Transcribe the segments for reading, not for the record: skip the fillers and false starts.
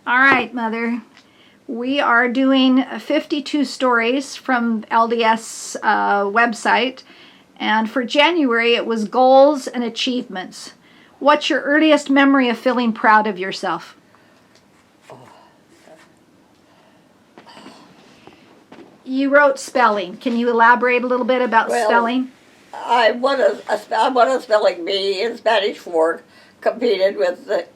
All right, Mother. We are doing 52 stories from LDS website. And for January, it was goals and achievements. What's your earliest memory of feeling proud of yourself? You wrote spelling. Can you elaborate a little bit about spelling? I won a spelling bee in Spanish Fork. Competed with the.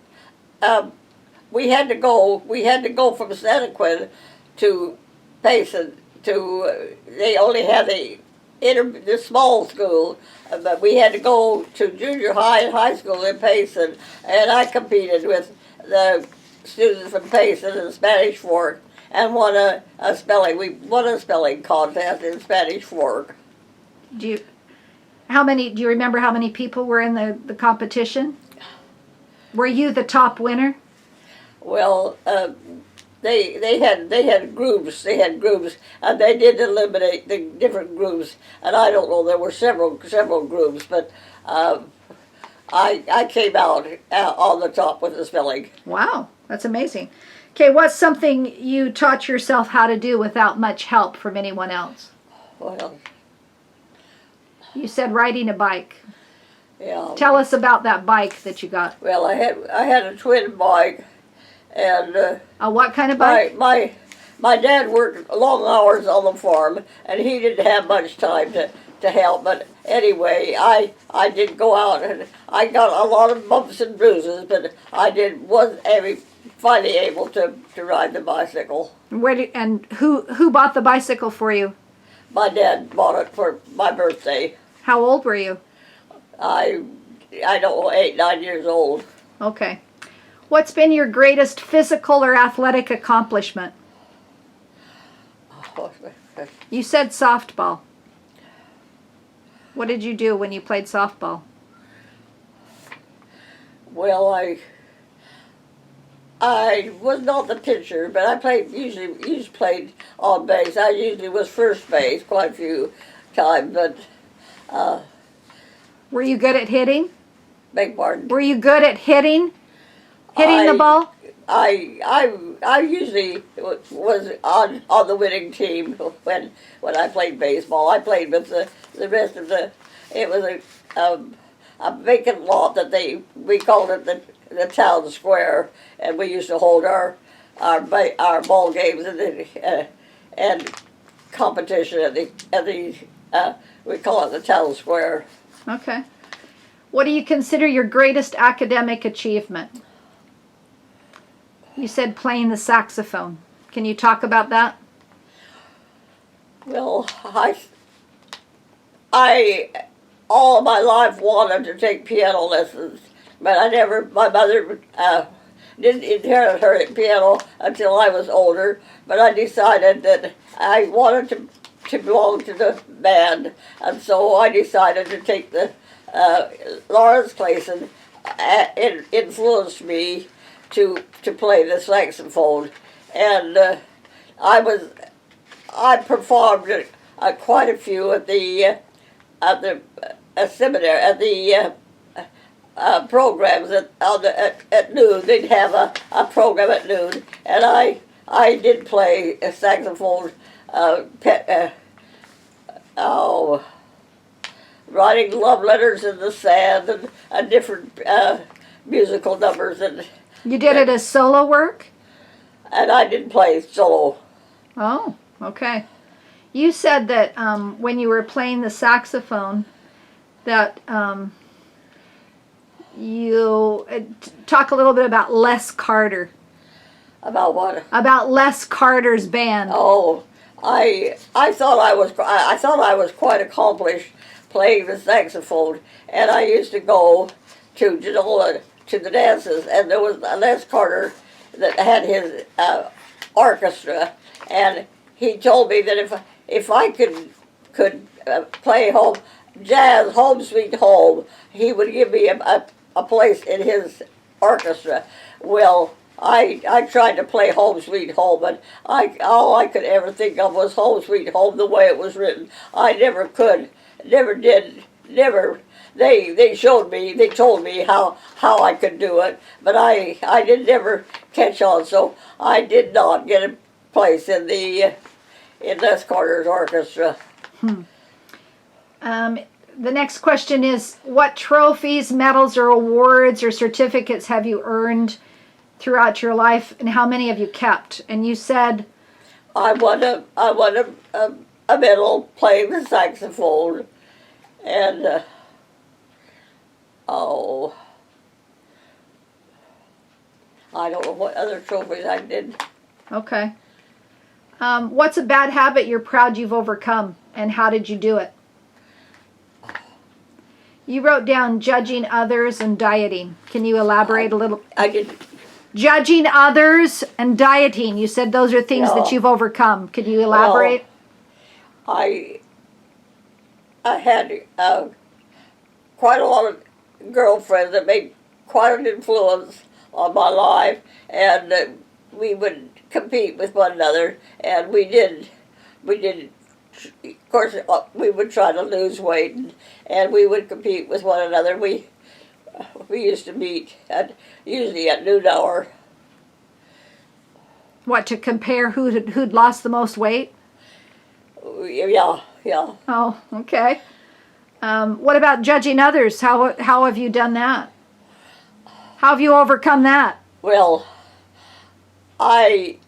We had to go from Santaquin to Payson to. They only had the small school, but we had to go to junior high and high school in Payson, and I competed with the students from Payson and Spanish Fork and won a spelling. We won a spelling contest in Spanish Fork. Do you remember how many people were in the competition? Were you the top winner? Well, they had groups. They had groups, and they did eliminate the different groups. And I don't know. There were several groups, but I came out on the top with the spelling. Wow, that's amazing. Okay, what's something you taught yourself how to do without much help from anyone else? Well, you said riding a bike. Yeah. Tell us about that bike that you got. Well, I had a twin bike, and what kind of bike? My dad worked long hours on the farm, and he didn't have much time to help. But anyway, I did go out, and I got a lot of bumps and bruises, but was finally able to ride the bicycle. Who bought the bicycle for you? My dad bought it for my birthday. How old were you? I don't know, 8, 9 years old. Okay. What's been your greatest physical or athletic accomplishment? You said softball. What did you do when you played softball? Well, I was not the pitcher, but I usually played on base. I usually was first base quite a few times, but were you good at hitting? Beg pardon? Were you good at hitting the ball? I usually was on the winning team when I played baseball. I played with the rest of it was a vacant lot that we called it the town square, and we used to hold our ball games and competition at the we call it the town square. Okay. What do you consider your greatest academic achievement? You said playing the saxophone. Can you talk about that? Well, I all my life wanted to take piano lessons, but my mother didn't inherit her piano until I was older, but I decided that I wanted to belong to the band, and so I decided to take the Lawrence Clayson influenced me to play the saxophone, and I performed quite a few at the seminary, at the programs at noon. They'd have a program at noon, and I did play a saxophone. Writing love letters in the sand and different musical numbers. And you did it as solo work? And I didn't play solo. Oh, okay. You said that when you were playing the saxophone, that you talk a little bit about Les Carter. About what? About Les Carter's band. Oh, I thought I was quite accomplished playing the saxophone, and I used to go to Genola to the dances, and there was a Les Carter that had his orchestra, and he told me that if I could play jazz Home Sweet Home, he would give me a place in his orchestra. Well, I tried to play Home Sweet Home, but all I could ever think of was Home Sweet Home the way it was written. I never could, never did, never they showed me, they told me how I could do it, but I did never catch on, so I did not get a place in Les Carter's orchestra. The next question is, what trophies, medals, or awards or certificates have you earned throughout your life, and how many have you kept? And you said I won a medal playing the saxophone, and oh, I don't know what other trophies I did. okay. What's a bad habit you're proud you've overcome, and how did you do it? You wrote down judging others and dieting. Can you elaborate a little? I did. Judging others and dieting. You said those are things that you've overcome. Could you elaborate? Well, I had quite a lot of girlfriends that made quite an influence on my life, and we would compete with one another, and we did. Of course, we would try to lose weight, and we would compete with one another. We used to meet usually at noon hour. What, to compare who'd lost the most weight? Yeah. Oh, okay. What about judging others? How have you done that? How have you overcome that? Well, I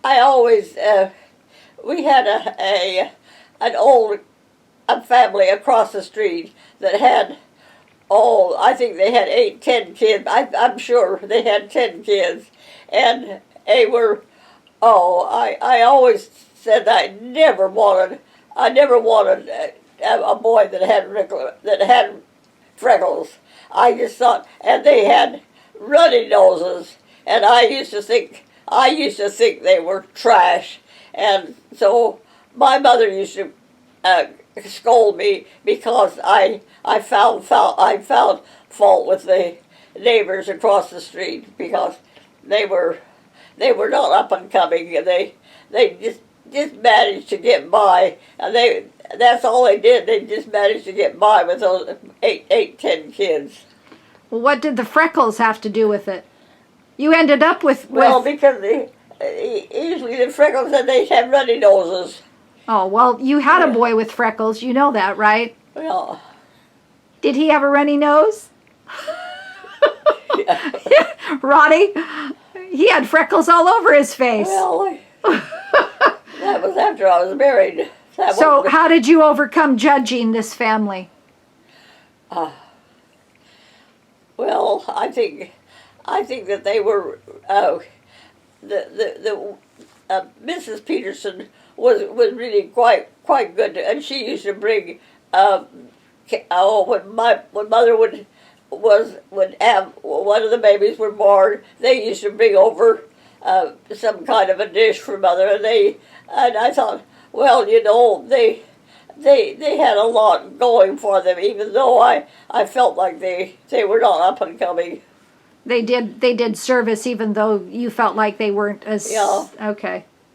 always we had an old family across the street that had, I think they had 10 kids. I'm sure they had 10 kids, and they were. I always said I never wanted a boy that had freckles. I just thought, and they had runny noses, and I used to think they were trash, and so my mother used to scold me because I found fault with the neighbors across the street because they were not up and coming, and they just managed to get by, and that's all they did. They just managed to get by with those 10 kids. Well, what did the freckles have to do with it? You ended up with... Well, because usually the freckles, and they have runny noses. Oh, well, you had a boy with freckles. You know that, right? Well, did he have a runny nose? yeah. Ronnie, he had freckles all over his face. Well, that was after I was married. So how did you overcome judging this family? Well, I think that they were the Mrs. Peterson was really quite good, and she used to bring when mother would have one of the babies were born, they used to bring over some kind of a dish for mother, and I thought, well, they had a lot going for them, even though I felt like they were not up and coming. They did service, even though you felt like they weren't as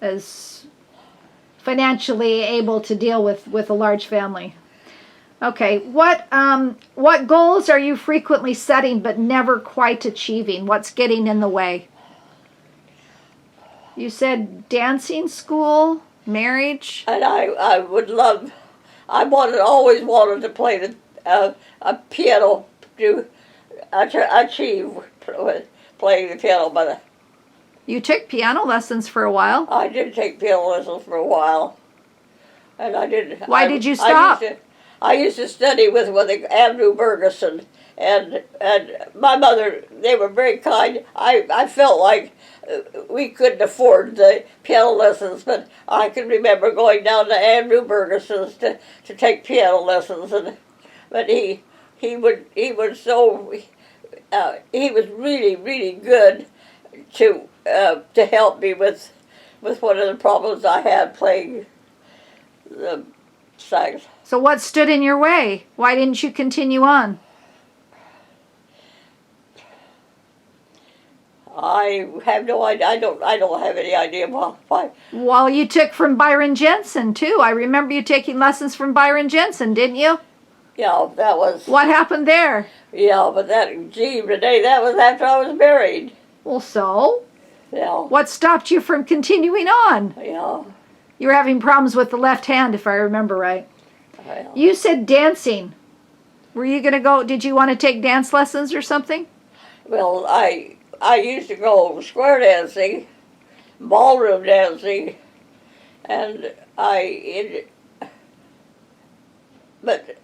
as financially able to deal with a large family. Okay, what goals are you frequently setting but never quite achieving? What's getting in the way? You said dancing school, marriage. And I would love. Always wanted to play a piano to achieve playing the piano, but you took piano lessons for a while. I did take piano lessons for a while, and I did. Why did you stop? I used to study with Andrew Bergeson, and my mother. They were very kind. I felt like we couldn't afford the piano lessons, but I can remember going down to Andrew Bergeson's to take piano lessons, but he was really, really good to help me with one of the problems I had playing the sax. So what stood in your way? Why didn't you continue on? I have no idea. I don't have any idea why. Well, you took from Byron Jensen too. I remember you taking lessons from Byron Jensen, didn't you? Yeah, that was. What happened there? Yeah, but that, gee, Renee, that was after I was married. Well, so? Yeah. What stopped you from continuing on? Yeah. You were having problems with the left hand, if I remember right. Yeah. You said dancing. Were you going to go, did you want to take dance lessons or something? Well, I used to go square dancing, ballroom dancing, and but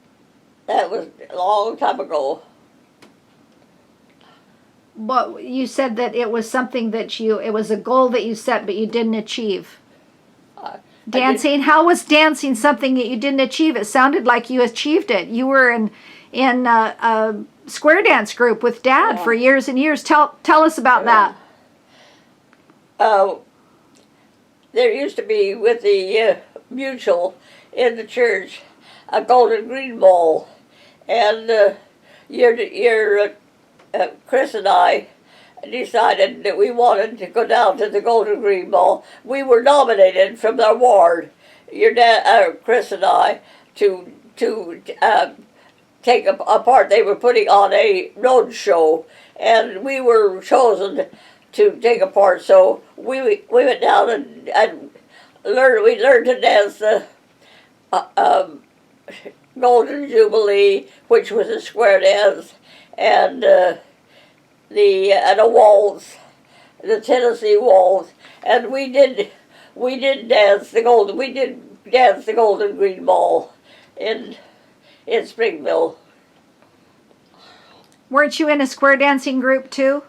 that was a long time ago. But you said that it was something that it was a goal that you set, but you didn't achieve. Dancing? How was dancing something that you didn't achieve? It sounded like you achieved it. You were in a square dance group with Dad for years and years. Tell us about that. There used to be with the mutual in the church a golden green ball, and Chris and I decided that we wanted to go down to the golden green ball. We were nominated from our ward, your dad, Chris and I, to take a part. They were putting on a road show, and we were chosen to take a part. So we went down and learned. We learned to dance the Golden Jubilee, which was a square dance, and the waltz, the Tennessee waltz, and we did dance the Golden Green Ball in Springville. Weren't you in a square dancing group too?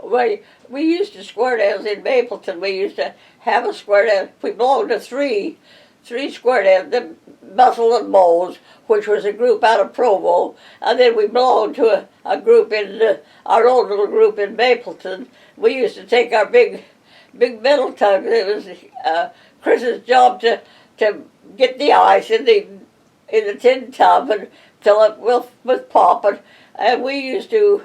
We used to square dance in Mapleton. We used to have a square dance. We belonged to three square dance, the Bustle and Moles, which was a group out of Provo, and then we belonged to a group our own little group in Mapleton. We used to take our big metal tug. It was Chris's job to get the ice in the tin tub and fill it with pop, and we used to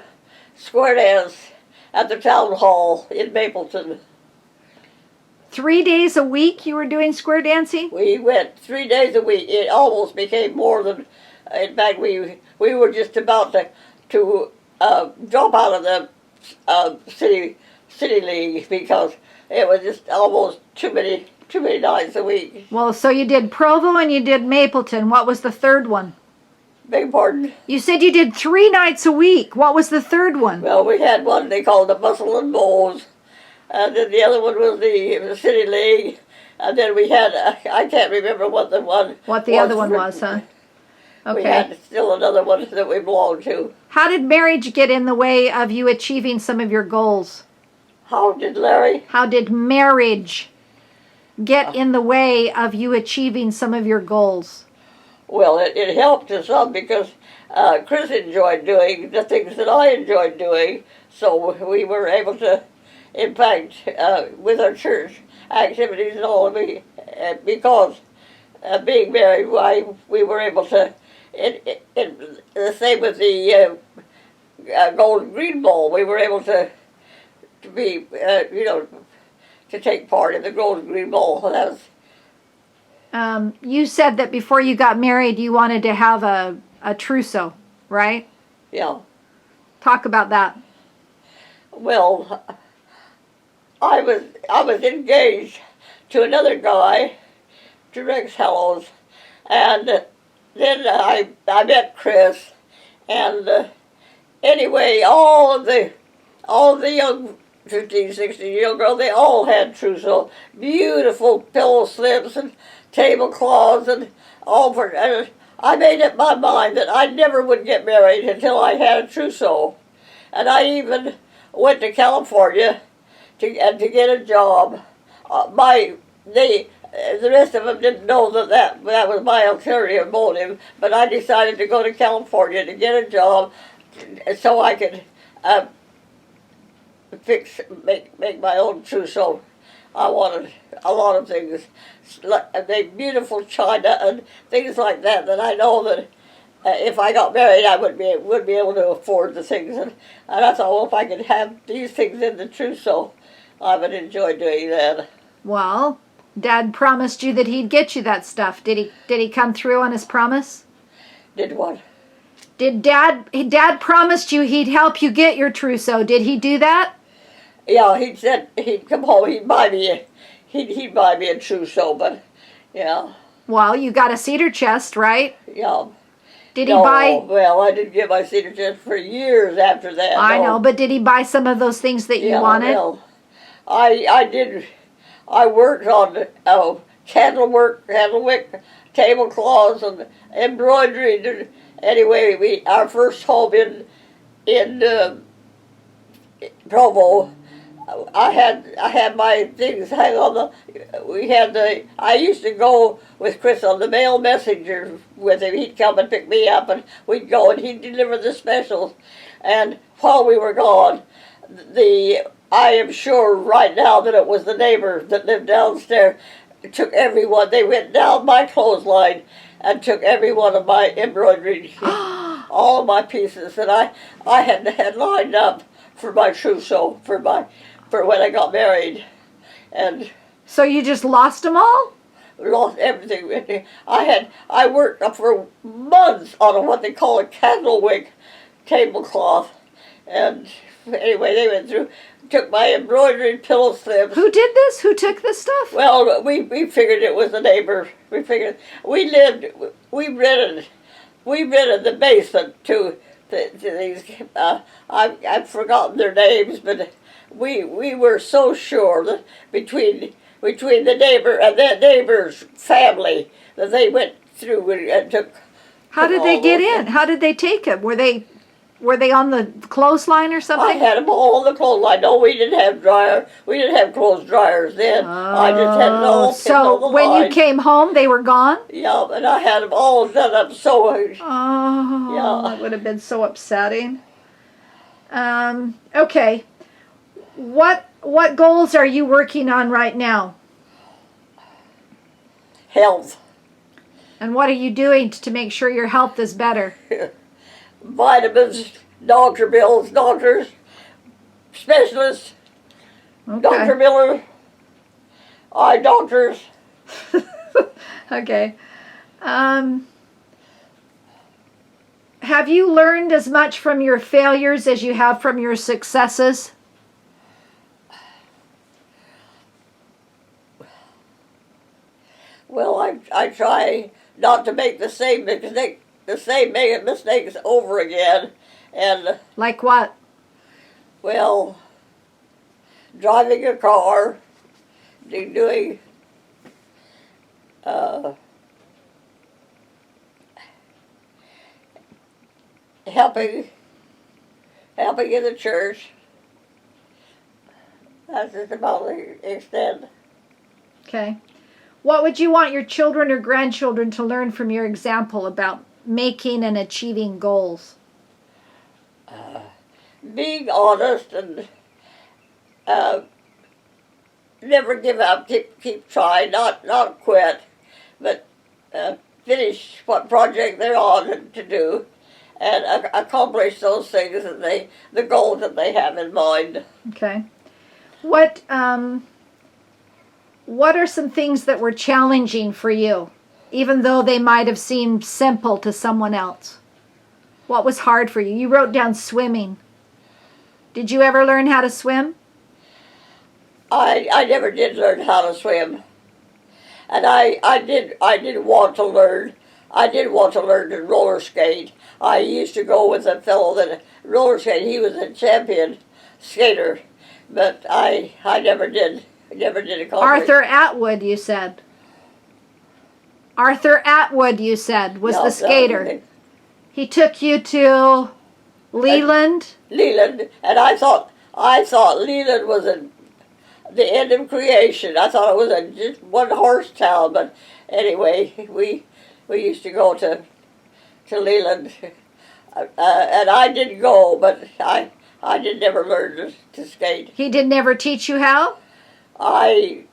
square dance at the town hall in Mapleton. 3 days a week you were doing square dancing? We went 3 days a week. It almost became more than. In fact, we were just about to drop out of the city league because it was just almost too many nights a week. Well, so you did Provo and you did Mapleton. What was the third one? Beg pardon? You said you did 3 nights a week. What was the third one? Well, we had one they called the Bustle and Moles, and then the other one was the City League, and then we had, I can't remember what the other one was, huh? Okay. We had still another one that we belonged to. How did marriage get in the way of you achieving some of your goals? How did Larry? How did marriage get in the way of you achieving some of your goals? Well, it helped us some because Chris enjoyed doing the things that I enjoyed doing, so we were able to, in fact, with our church activities and all, because being married, we were able to, the same with the Golden Green Bowl, we were able to be, to take part in the Golden Green Bowl. That was, you said that before you got married, you wanted to have a trousseau, right? yeah. Talk about that. Well, I was engaged to another guy, to Rex Hellos, and then I met Chris, and anyway, all the young 15, 16-year-old girls, they all had trousseau, beautiful pillow slips and tablecloths and all for. And I made up my mind that I never would get married until I had a trousseau, and I even went to California to get a job. The rest of them didn't know that was my ulterior motive, but I decided to go to California to get a job so I could make my own trousseau. I wanted a lot of things, the beautiful china and things like that I know that if I got married I would be able to afford the things, and I thought, well, if I could have these things in the trousseau, I would enjoy doing that. Well, Dad promised you that he'd get you that stuff. Did he come through on his promise? Did what? Did Dad promised you he'd help you get your trousseau. Did he do that? Yeah, he said he'd come home. He'd buy me a trousseau, but yeah. Well, you got a cedar chest, right? Yeah. Did No, he buy? well, I didn't get my cedar chest for years after that. I no. know, but did he buy some of those things that you Yeah, wanted? well, I did. I worked on candlewick, tablecloths, and embroidery. Anyway, our first home in Provo. I had my things hang on I used to go with Chris on the mail messenger with him. He'd come and pick me up and we'd go and he'd deliver the specials. And while we were gone, I am sure right now that it was the neighbor that lived downstairs took everyone. They went down my clothesline and took every one of my embroidery, all of my pieces that I had lined up for my trousseau, for when I got married, and So you just lost them all? lost everything. I worked for months on what they call a candlewick tablecloth, and anyway, they went through, took my embroidered pillow slips. Who did this? Who took this stuff? Well, we figured it was the neighbor. We figured we rented the basement to these. I've forgotten their names, but we were so sure that between the neighbor and that neighbor's family that they went through and took. How did they get in? How did they take it? Were they on the clothesline or I something? had them all on the clothesline. No, we didn't have dryer. We didn't have clothes dryers then. I just had it all pinned on the So when line. you came home, they were gone? Yeah, and I had them all done up so. Oh, Yeah. that would have been so upsetting. Okay. What goals are you working on right now? Health. And what are you doing to make sure your health is better? Vitamins, doctor bills, doctors, specialists, Okay. Dr. Miller, eye doctors. Okay. Have you learned as much from your failures as you have from your successes? Well, I try not to make the same mistakes over again, and Like what? well, driving a car, doing helping in the church. That's just about the extent. Okay. What would you want your children or grandchildren to learn from your example about making and achieving goals? Being honest and never give up. Keep trying. Not quit, but finish what project they're on to do, and accomplish those things that the goals that they have in mind. Okay. What are some things that were challenging for you, even though they might have seemed simple to someone else? What was hard for you? You wrote down swimming. Did you ever learn how to swim? I never did learn how to swim, and I did want to learn. I did want to learn to roller skate. I used to go with a fellow that roller skated. He was a champion skater, but I never did. Never did accomplish. Arthur Atwood, you said. Arthur Atwood, you said, was the skater. He took you to Leland. Leland, and I thought Leland was the end of creation. I thought it was just one horse town, but anyway, we used to go to Leland, and I didn't go, but I did never learn to skate. He did never teach you how? I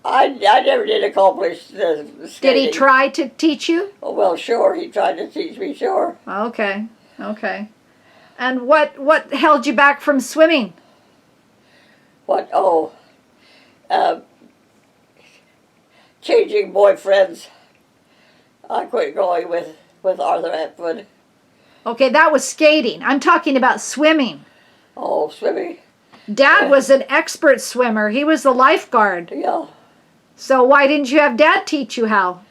never did accomplish the skating. Did he try to teach you? Oh, well, sure, he tried to teach me, sure. Okay. And what held you back from swimming? What? Oh, changing boyfriends. I quit going with with Arthur Atwood. Okay, that was skating. I'm talking about swimming. Oh, swimming. Dad was an expert swimmer. He was the lifeguard. Yeah. So why didn't you have Dad teach you how?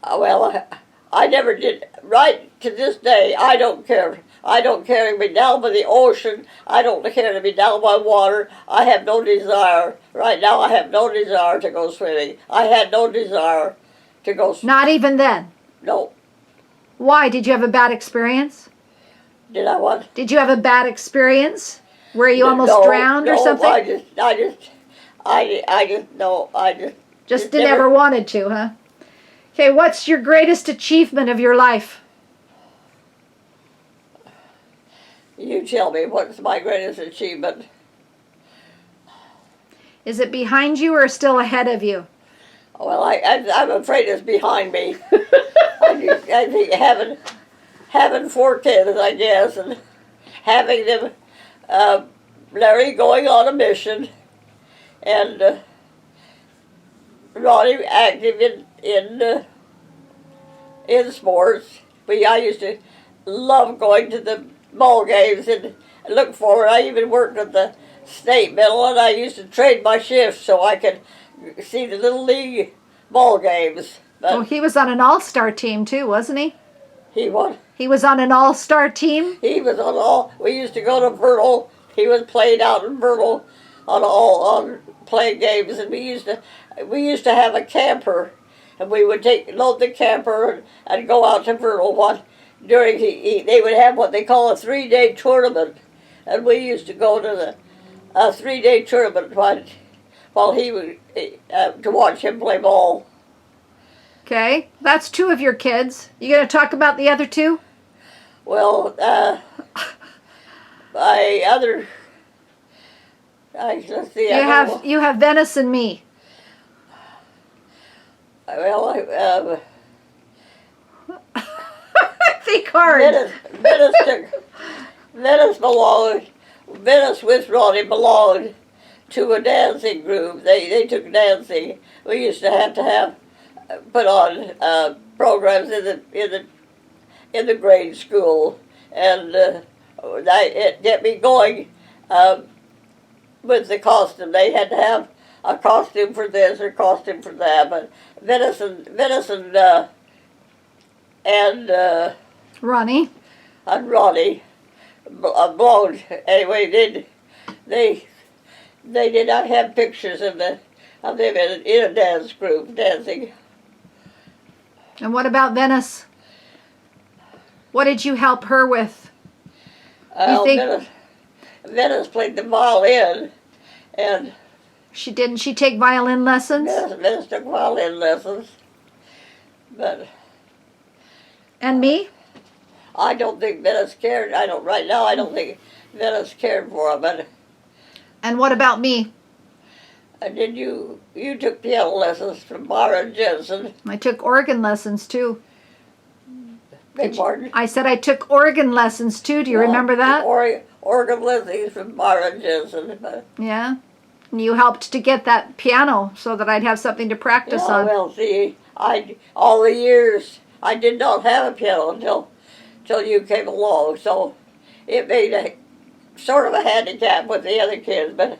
Well, I never did. Right to this day, I don't care. I don't care to be down by the ocean. I don't care to be down by water. I have no desire. Right now, I have no desire to go swimming. I had no desire to go swimming. Not even then. No. Why? Did you have a bad experience? Did I what? Did you have a bad experience? Where you almost No, drowned or no, something? I just Just never wanted to, huh? Okay, what's your greatest achievement of your life? You tell me, what's my greatest achievement? Is it behind you or still ahead of you? Well, I'm afraid it's behind me. I think having 4 kids, I guess, and having them, Larry going on a mission, and Ronnie active in sports. I used to love going to the ball games and look forward. I even worked at the state middle, and I used to trade my shifts so I could see the little league ball games. But Oh, he was on an all-star team too, wasn't he? he what? He was on an all-star team? He was on all. We used to go to Vernal. He was played out in Vernal on playing games, and we used to have a camper, and we would load the camper and go out to Vernal. They would have what they call a 3-day tournament, and we used to go to a 3-day tournament while he would to watch him play ball. Okay, that's 2 of your kids. You gonna talk about the other 2? Well, let's see. You have Venice and me. Well, Think hard. Venice with Ronnie belonged to a dancing group. They took dancing. We used to have put on programs in the grade school, and it get me going with the costume. They had to have a costume for this or costume for that. But Venice and Ronnie. Ronnie belonged. Anyway, they did not have pictures of them in a dance group dancing. And what about Venice? What did you help her with? Venice played the violin, and Didn't she take violin lessons? Venice took violin lessons. But And me? I don't think Venice cared. Right now. I don't think Venice cared for him. But And what about me? did you took piano lessons from Myron Jensen? I took organ lessons too. Beg pardon? I said I took organ lessons too. Do you remember that? Organ lessons from Myron Jensen. But Yeah. And you helped to get that piano so that I'd have something to practice on. well, see, all the years I did not have a piano until you came along. So it made a sort of a handicap with the other kids. But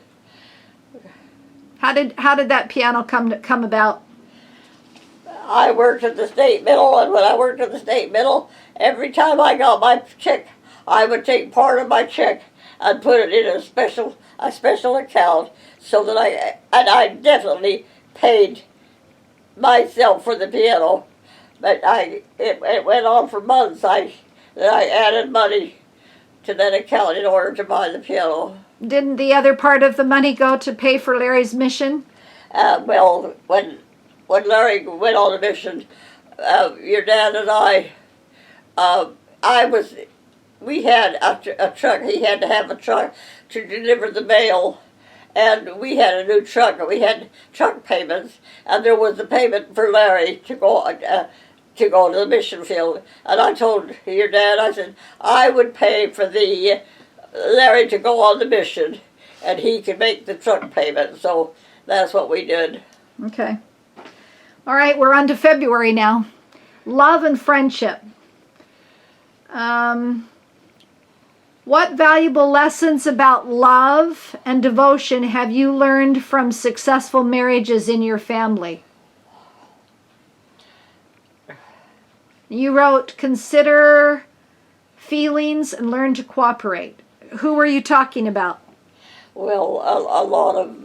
How did that piano come about? I worked at the state middle, and when I worked at the state middle, every time I got my check, I would take part of my check and put it in a special account, so that I definitely paid myself for the piano. But it went on for months. I added money to that account in order to buy the piano. Didn't the other part of the money go to pay for Larry's mission? Well, when Larry went on a mission, your dad and we had a truck. He had to have a truck to deliver the mail, and we had a new truck, and we had truck payments, and there was a payment for Larry to go to the mission field. And I told your dad, I said, I would pay for Larry to go on the mission, and he could make the truck payment. So that's what we did. Okay. All right, we're on to February now. Love and friendship. What valuable lessons about love and devotion have you learned from successful marriages in your family? You wrote, consider feelings and learn to cooperate. Who were you talking about? Well, a lot of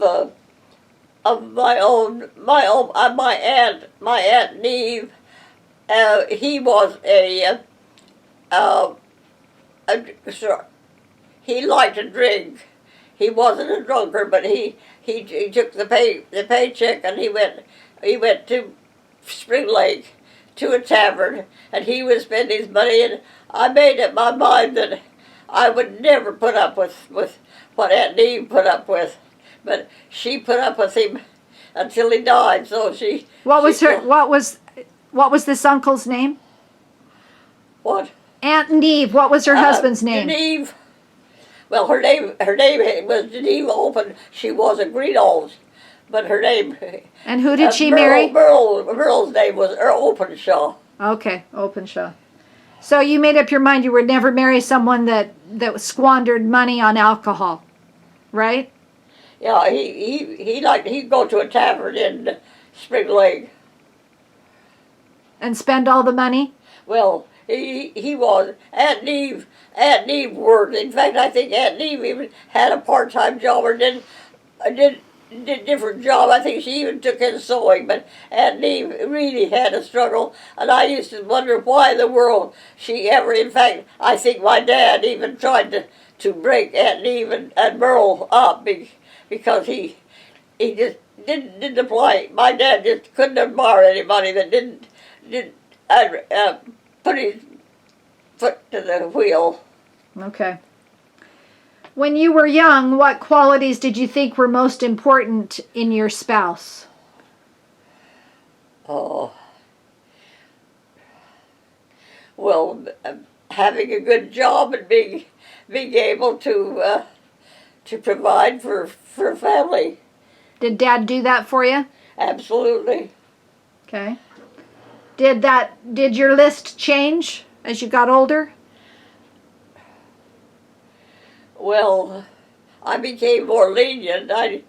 my aunt Neve. He was sure, he liked to drink. He wasn't a drunkard, but he took the paycheck and he went to Spring Lake to a tavern, and he would spend his money, and I made up my mind that I would never put up with what Aunt Neve put up with, but she put up with him until he died. So she. What was this uncle's name? What? Aunt Neve. What was her husband's name? Neve. Well, her name was Geneva Open. She was a Greenhalgh's, but her name. And who did she marry? Merle's name was Openshaw. Okay, Openshaw. So you made up your mind you would never marry someone that squandered money on alcohol, right? Yeah, he'd go to a tavern in Spring Lake. And spend all the money? Well, he was. Aunt Neve worked. In fact, I think Aunt Neve even had a part-time job or did different job. I think she even took in sewing, but Aunt Neve really had a struggle, and I used to wonder why in the world she ever. In fact, I think my dad even tried to break Aunt Neve and Merle up because he just didn't apply. My dad just couldn't admire anybody that didn't put his foot to the wheel. Okay. When you were young, what qualities did you think were most important in your spouse? Oh. Well, having a good job and being able to provide for family. Did Dad do that for you? Absolutely. Okay. Did your list change as you got older? Well, I became more lenient. I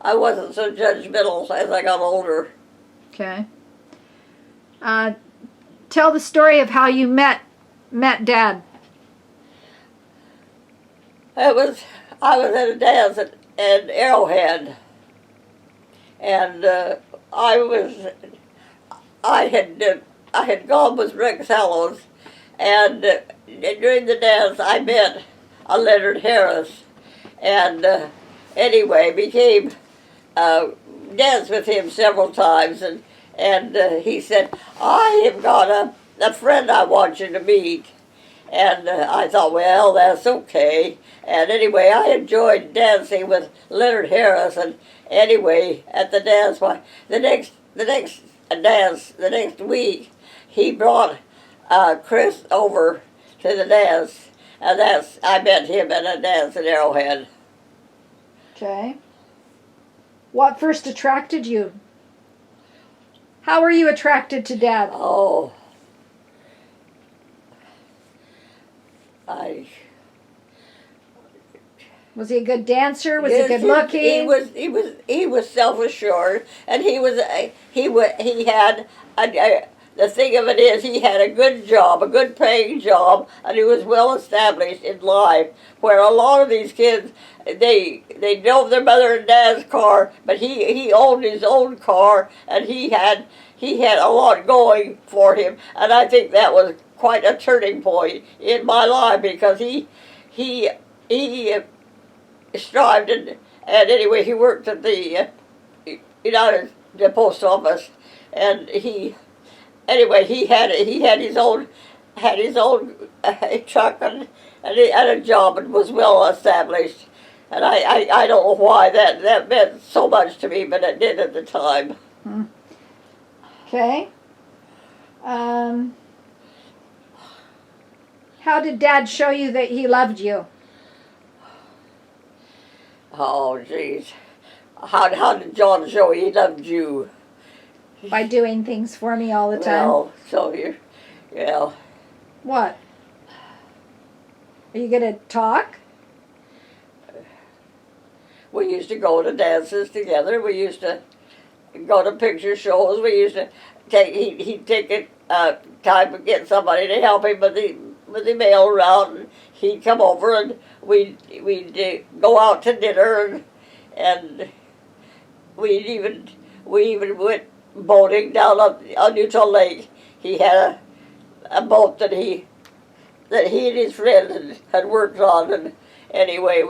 wasn't so judgmental as I got older. Okay. Tell the story of how you met Dad. I was at a dance at Arrowhead, and I had gone with Rex Hallows, and during the dance I met a Leonard Harris, and anyway became danced with him several times, and he said, I have got a friend I want you to meet. And I thought, well, that's okay. And anyway, I enjoyed dancing with Leonard Harris. And anyway, at the dance, the next week, he brought Chris over to the dance, and I met him at a dance at Arrowhead. Okay. What first attracted you? How were you attracted to Dad? Oh. Was he a good dancer? Was he good looking? He was self-assured, and he had the thing of it is he had a good job, a good paying job, and he was well established in life. Where a lot of these kids, they drove their mother and dad's car, but he owned his own car, and he had a lot going for him, and I think that was quite a turning point in my life because he strived and anyway he worked at the the post office, and he had his own truck and a job and was well established, and I don't know why that meant so much to me, but it did at the time. Okay. How did Dad show you that he loved you? Oh, jeez. How did John show he loved you? by doing things for me all the time. Well, so you're, yeah. What? Are you going to talk? We used to go to dances together. We used to go to picture shows. We used to he'd take it time to get somebody to help him with the mail route, and he'd come over and we'd go out to dinner, and we even went boating down on Utah Lake. He had a boat that he and his friends had worked on, and anyway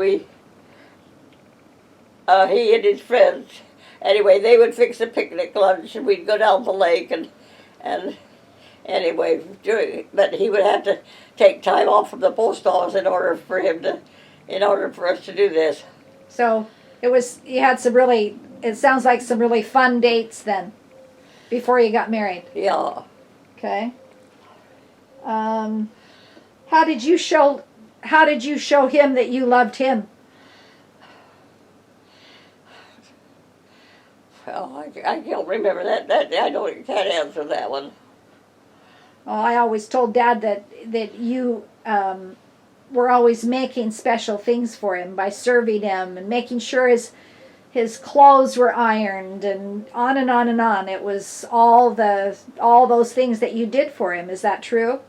he and his friends, anyway, they would fix a picnic lunch, and we'd go down the lake, and anyway, but he would have to take time off from the post office in order for us to do this. So you had it sounds like some really fun dates then, before you got married. Yeah. Okay. How did you show him that you loved him? Well, I don't remember that. Can't answer that one. Well, I always told Dad that you were always making special things for him by serving him and making sure his clothes were ironed, and on and on and on. It was all those things that you did for him. Is that true?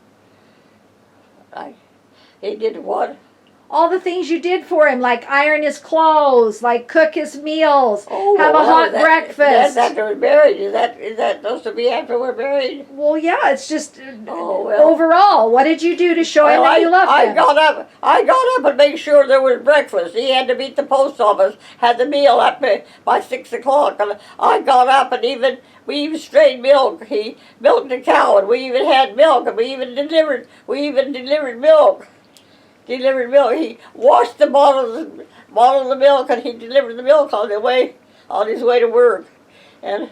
He did what? All the things you did for him, like iron his clothes, like cook his meals, have a hot breakfast. That's after we're married. Is that supposed to be after we're married? Well, yeah, it's just overall. What did you do to show him that you loved him? I got up and made sure there was breakfast. He had to be at the post office, had the meal up by 6 o'clock, and I got up and we even strained milk. He milked a cow, and we even had milk, and we even delivered milk. He washed the bottle of milk, and he delivered the milk on his way to work. And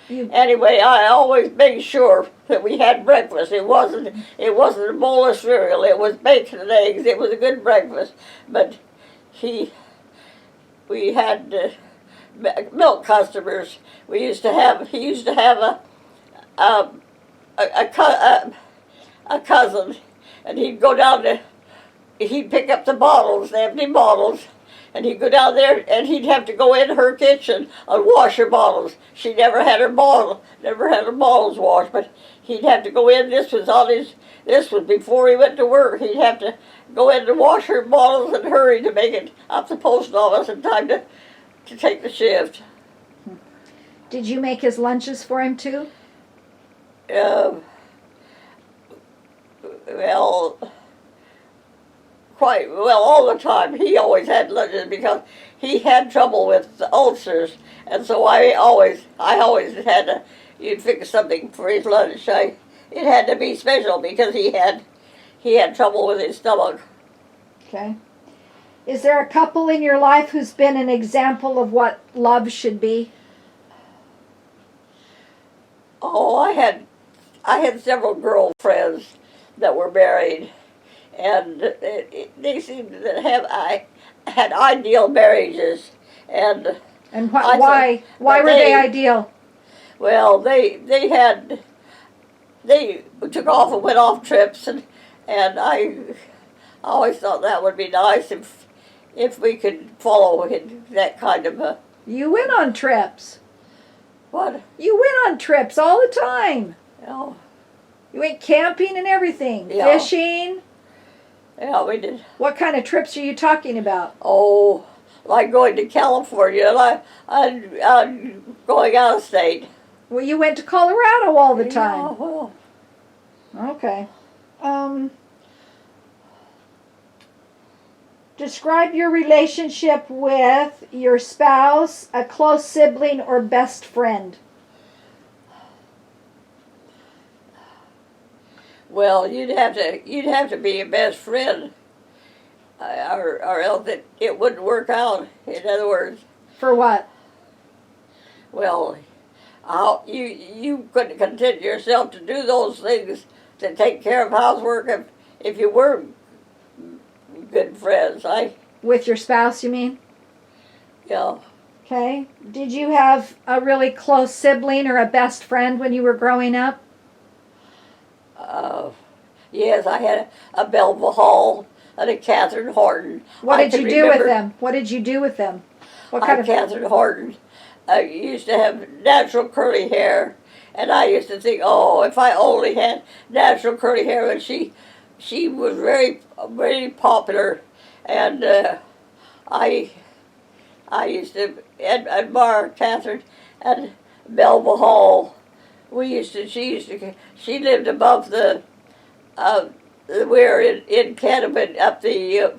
anyway, I always made sure that we had breakfast. It wasn't a bowl of cereal. It was bacon and eggs. It was a good breakfast. But we had milk customers. He used to have a cousin, and he'd pick up the bottles, the empty bottles, and he'd go down there, and he'd have to go in her kitchen and wash her bottles. She never had her bottles washed, but he'd have to go in. This was before he went to work. He'd have to go in and wash her bottles and hurry to make it up the post office in time to take the shift. Did you make his lunches for him too? Well, quite well all the time. He always had lunches because he had trouble with the ulcers, and so I always had to. You'd fix something for his lunch. It had to be special because he had trouble with his stomach. Okay. Is there a couple in your life who's been an example of what love should be? Oh, I had several girlfriends that were married, and they seemed to had ideal marriages, and why were they ideal? Well, they took off and went off trips, and I always thought that would be nice if we could follow that kind of a. You went on trips. What? You went on trips all the time. Oh. You went camping and everything. Yeah. Fishing. Yeah, we did. What kind of trips are you talking about? Oh, like going to California, like going out of state. Well, you went to Colorado all the time. Yeah, well. Okay. Describe your relationship with your spouse, a close sibling, or best friend. Well, you'd have to be a best friend, or else it wouldn't work out. In other words. For what? Well, you couldn't content yourself to do those things, to take care of housework if you were good friends. With your spouse, you mean? Yeah. Okay. Did you have a really close sibling or a best friend when you were growing up? Uh, yes, I had a Belva Hall and a Catherine Horton. What I did can you do with remember them? What did you do with them? What I kind of... Catherine Horton used to have natural curly hair, and I used to think, oh, if I only had natural curly hair. And she was very popular, and I I used to admire Catherine and Belva Hall. She lived above uh, we were in Canada up the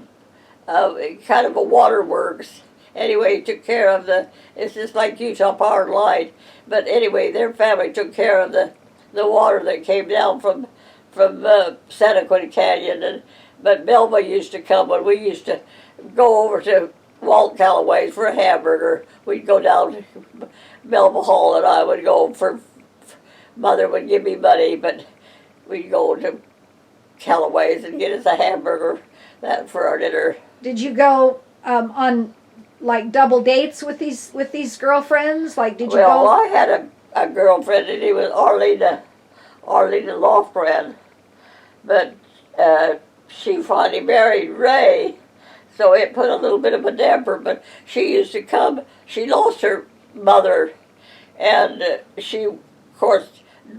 kind of a waterworks. Anyway, took care of it's just like Utah Power Line. But anyway, their family took care of the water that came down from Santa Quinn Canyon. But Belva used to come when we used to go over to Walt Calloway's for a hamburger. We'd go down to Belva Hall, and I would go for Mother would give me money, but we'd go to Calloway's and get us a hamburger that for our dinner. Did you go on like double dates with these girlfriends? Like, did you Well, go? I had a girlfriend, and he was Arlena Lofgren, but she finally married Ray, so it put a little bit of a damper. But she used to come. She lost her mother, and she, of course,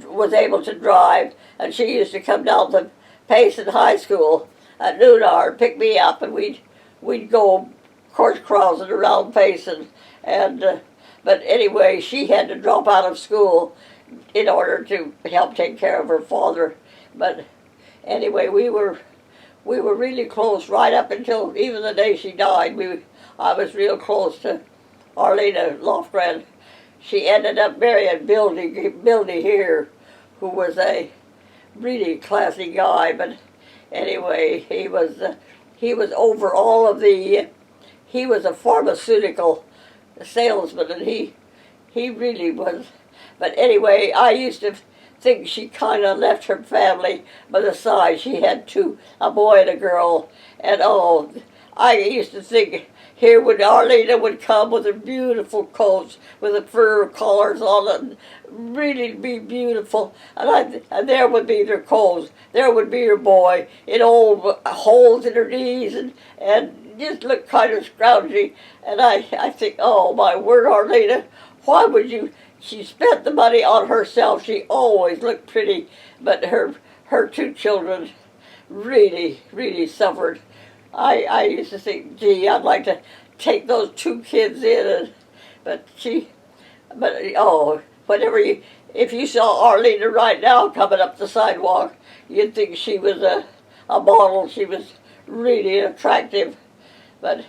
was able to drive, and she used to come down to Payson High School at noon hour, pick me up, and we'd go crisscrossing around Payson, and but anyway, she had to drop out of school in order to help take care of her father. But anyway, we were really close right up until even the day she died. I was real close to Arlena Lofgren. She ended up marrying Bildy here, who was a really classy guy. But anyway, he was over all of he was a pharmaceutical salesman, and he really was. But anyway, I used to think she kind of left her family by the side. She had a boy and a girl, and oh, I used to think here when Arlena would come with her beautiful coats with the fur collars on it, and really be beautiful, and there would be their clothes. There would be her boy in old holes in her knees, and just looked kind of scroungy. And I think, oh my word, Arlena, why would you? She spent the money on herself. She always looked pretty, but her two children really suffered. I used to think, gee, I'd like to take those two kids in, but oh, if you saw Arlena right now coming up the sidewalk, you'd think she was a model. She was really attractive. But of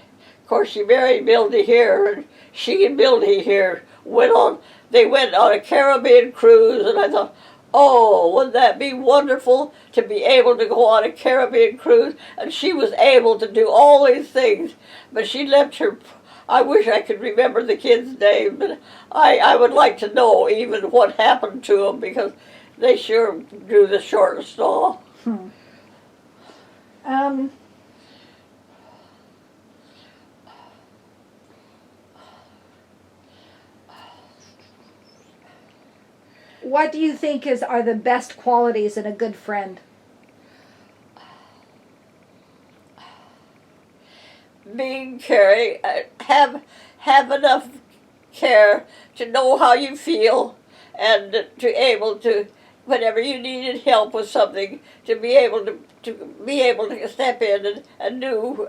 course, she married Bildy here, and she and Bildy here they went on a Caribbean cruise, and I thought, oh, wouldn't that be wonderful to be able to go on a Caribbean cruise? And she was able to do all these things, but she left her. I wish I could remember the kid's name, but I would like to know even what happened to them, because they sure drew the short straw. What do you think are the best qualities in a good friend? Being caring, have enough care to know how you feel, and to able to, whenever you needed help with something, to be able to step in and do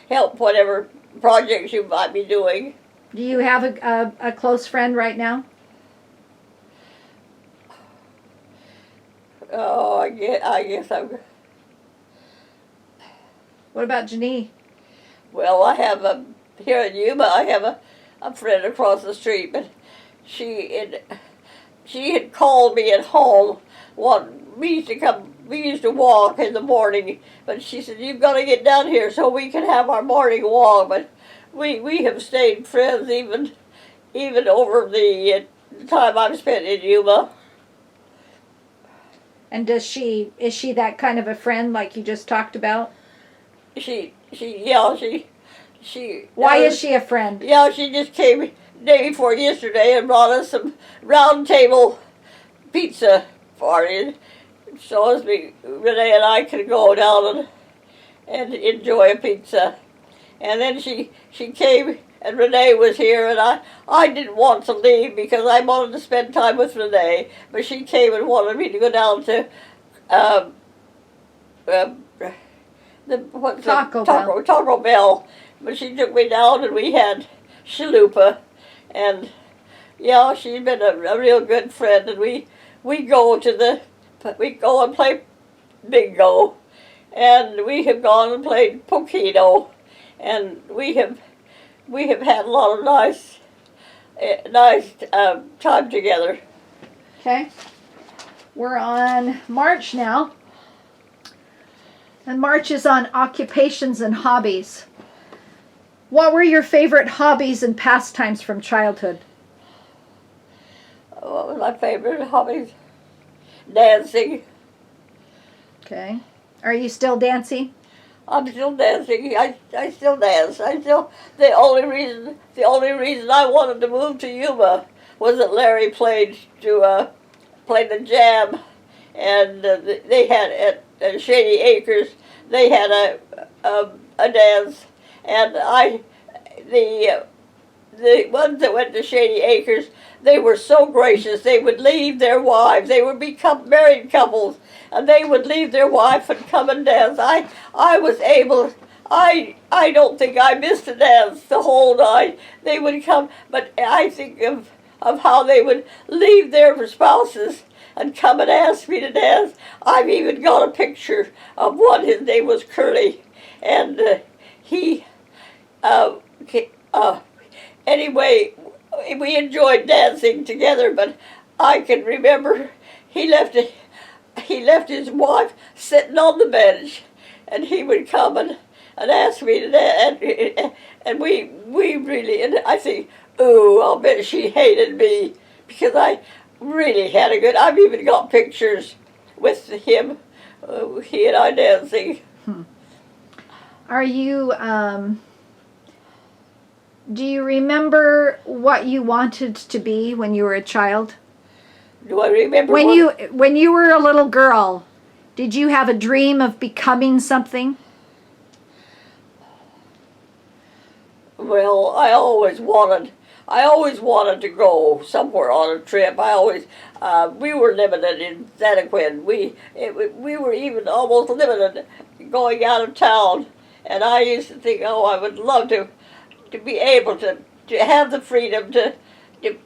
help whatever projects you might be doing. Do you have a close friend right now? Oh, I guess I'm. What about Janine? Well, I have here in Yuma. I have a friend across the street, but she had called me at home. We used to walk in the morning, but she said, "You've got to get down here so we can have our morning walk." But we have stayed friends even over the time I've spent in Yuma. And is she that kind of a friend like you just talked about? She Why is she a friend? Yeah, she just came day before yesterday and brought us some round table pizza party, so as Renee and I could go down and enjoy a pizza. And then she came, and Renee was here, and I didn't want to leave because I wanted to spend time with Renee, but she came and wanted me to go down to um, Taco Bell. But she took me down, and we had chalupa, and yeah, she's been a real good friend, and we go and play bingo, and we have gone and played Pokino, and we have had a lot of nice time together. Okay. We're on March now. And March is on occupations and hobbies. What were your favorite hobbies and pastimes from childhood? What was my favorite hobbies? Dancing. Okay. Are you still dancing? I'm still dancing. I still dance. The only reason I wanted to move to Yuma was that Larry played the jam, and they had at Shady Acres they had a dance, and the ones that went to Shady Acres, they were so gracious. They would leave their wives. They would become married couples, and they would leave their wife and come and dance. I was able. I don't think I missed a dance the whole night. They would come, but I think of how they would leave their spouses and come and ask me to dance. I've even got a picture of one. His name was Curly, and he. Anyway, we enjoyed dancing together, but I can remember he left his wife sitting on the bench, and he would come and ask me to dance, and we really, and I think, ooh, I'll bet she hated me because I really had a good. I've even got pictures with him, he and I dancing. Are you? Do you remember what you wanted to be when you were a child? Do I remember when you were a little girl? Did you have a dream of becoming something? Well, I always wanted to go somewhere on a trip. We were limited in Santa Quinn. We were even almost limited going out of town. And I used to think, oh, I would love to be able to have the freedom to be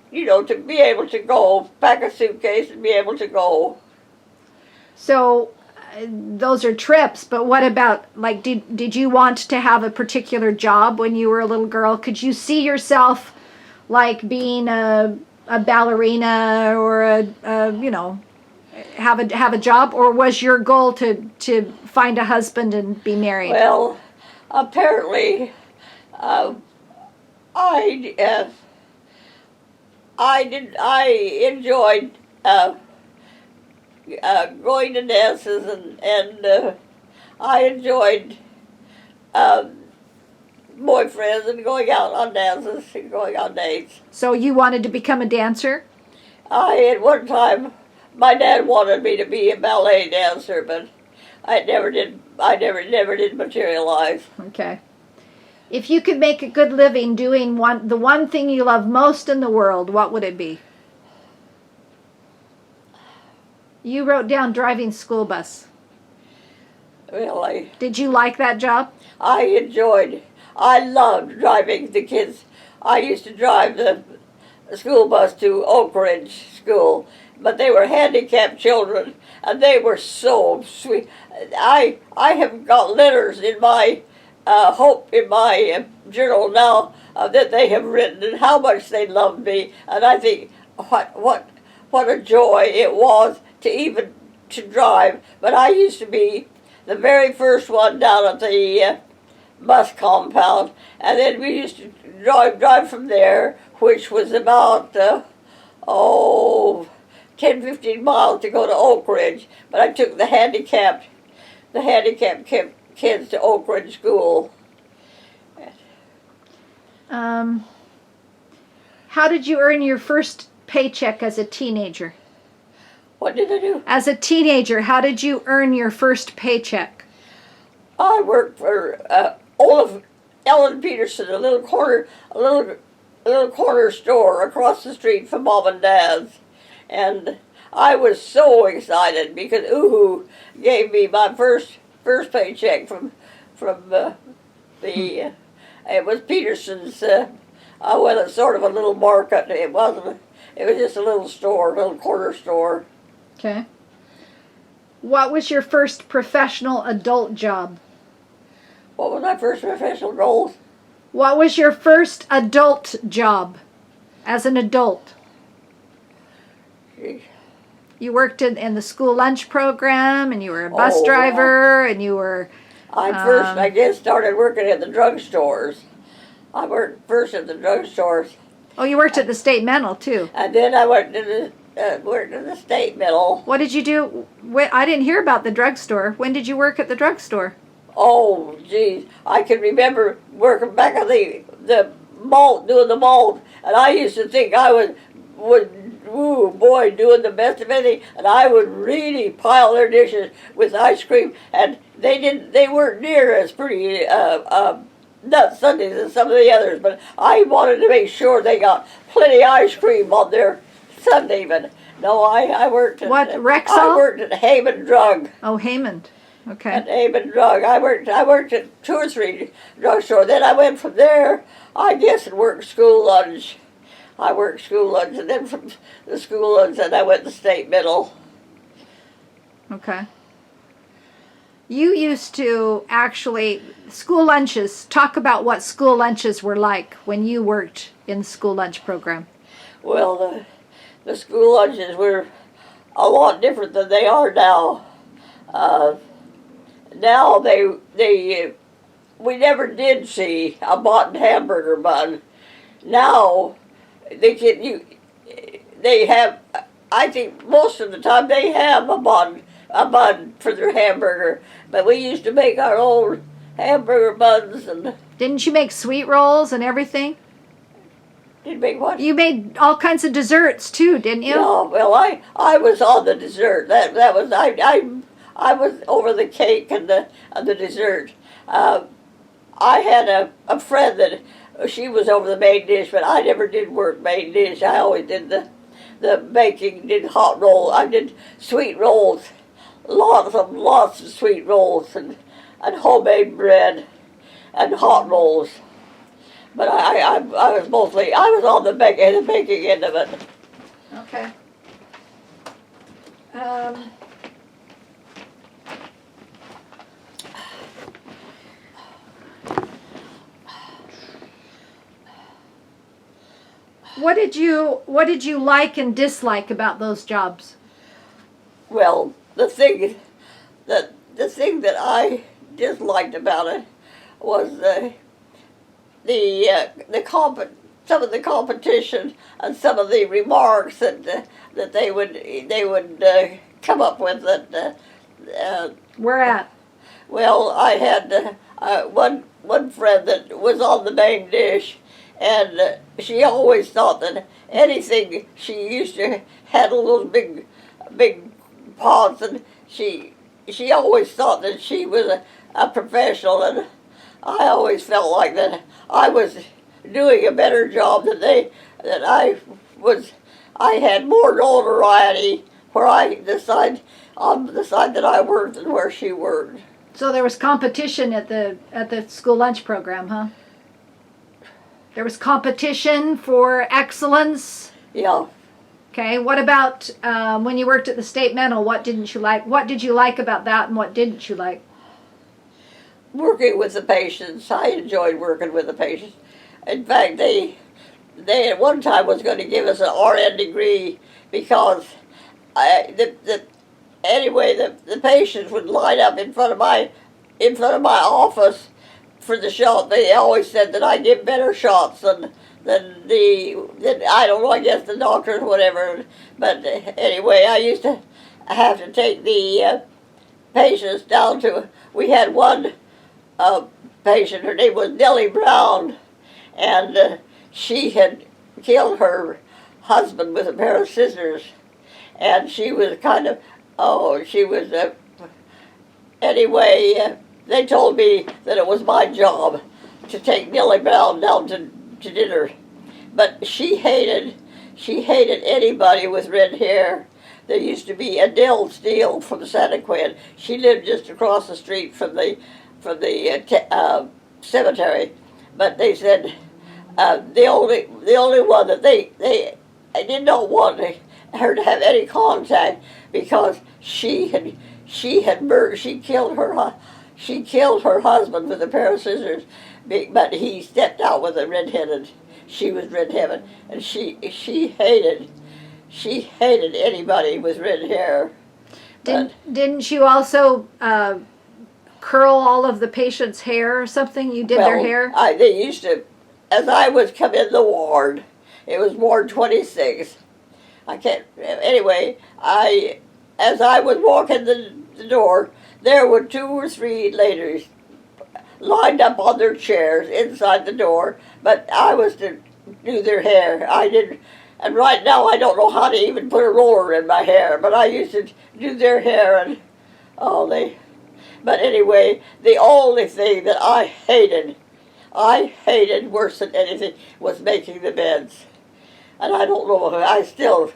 able to go, pack a suitcase and be able to go. So those are trips, but what about, like, did you want to have a particular job when you were a little girl? Could you see yourself like being a ballerina or have a job, or was your goal to find a husband and be married? Well, apparently I enjoyed going to dances, and I enjoyed boyfriends and going out on dances and going on dates. So you wanted to become a dancer? At one time, my dad wanted me to be a ballet dancer, but I never did materialize. Okay. If you could make a good living doing the one thing you love most in the world, what would it be? You wrote down driving school bus. Really? Did you like that job? I loved driving the kids. I used to drive the school bus to Oak Ridge School, but they were handicapped children, and they were so sweet. I have got letters in my journal now that they have written and how much they loved me, and I think what a joy it was to drive. But I used to be the very first one down at the bus compound, and then we used to drive from there, which was about 10-15 miles to go to Oak Ridge. But I took the handicapped kids to Oak Ridge School. How did you earn your first paycheck as a teenager? What did I do? As a teenager, how did you earn your first paycheck? I worked for Ellen Peterson, a little corner store across the street from Mom and Dad's, and I was so excited because Uhu gave me my first paycheck from it was Peterson's. Well, it's sort of a little market. It wasn't. It was just a little store, a little corner store. Okay. What was your first professional adult job? What was my first professional role? What was your first adult job as an adult? Gee. You worked in the school lunch program, and you were a bus Oh, driver, and you were... I guess, started working at the drugstores. I worked first at the drugstores, Oh, you worked at the state mental, too. and then I worked in the state mill. What did you do? I didn't hear about the drugstore. When did you work at the drugstore? Oh, geez, I can remember working back at the malt, doing the malt, and I used to think I would doing the best of anything, and I would really pile their dishes with ice cream, and they weren't near as pretty nut sundaes as some of the others, but I wanted to make sure they got plenty of ice cream on their sundae. But no, I worked at Rexall? I worked at Heyman Drug. Oh, Haymond. Okay. At Heyman Drug, I worked at 2 or 3 drugstores. Then I went from there, I guess, and worked school lunch. I worked school lunch, and then from the school lunch, then I went to state middle. Okay. You used to actually, school lunches, talk about what school lunches were like when you worked in the school lunch program. Well, the school lunches were a lot different than they are now. Now we never did see a button hamburger bun. Now they have, I think most of the time they have a bun for their hamburger, but we used to make our own hamburger buns. And Didn't you make sweet rolls and everything? did make what? You made all kinds of desserts too, didn't you? No, well, I was on the dessert. That was I was over the cake and the dessert. I had a friend that she was over the main dish, but I never did work main dish. I always did the baking, did hot roll. I did sweet rolls, lots of sweet rolls and homemade bread and hot rolls. But I was on the baking end of it. Okay. What did you like and dislike about those jobs? Well, the thing that I disliked about it was some of the competition and some of the remarks that they would come up with. Where at? Well, I had one friend that was on the main dish, and she always thought that anything she used to handle those big pots, and she always thought that she was a professional, and I always felt like that I was doing a better job than I had more notoriety where I decide on the side that I worked than where she worked. So there was competition at the school lunch program, huh? There was competition for excellence. Yeah. Okay. What about when you worked at the state mental? What didn't you like? What did you like about that, and what didn't you like? Working with the patients. I enjoyed working with the patients. In fact, they at one time was going to give us an RN degree because the patients would line up in front of my office for the shot. They always said that I give better shots than I don't know, I guess the doctors or whatever. But anyway, I used to have to take the patients down to. We had one patient. Her name was Nellie Brown, and she had killed her husband with a pair of scissors, and she was kind of, she was, anyway, they told me that it was my job to take Nellie Brown down to dinner, but she hated anybody with red hair. There used to be Adele Steele from Santa Quinn. She lived just across the street from the cemetery, but they said the only one that they did not want her to have any contact because she killed her husband with a pair of scissors, but he stepped out with a redheaded. She was redheaded, and she hated anybody with red hair. Didn't you also curl all of the patient's hair or something? You did their hair? They used to, as I was coming in the ward, it was Ward 26. Anyway, as I was walking the door, there were 2 or 3 ladies lined up on their chairs inside the door, but I was to do their hair. I did, and right now I don't know how to even put a roller in my hair, but I used to do their hair, and but anyway, the only thing that I hated worse than anything was making the beds. And I don't know, I still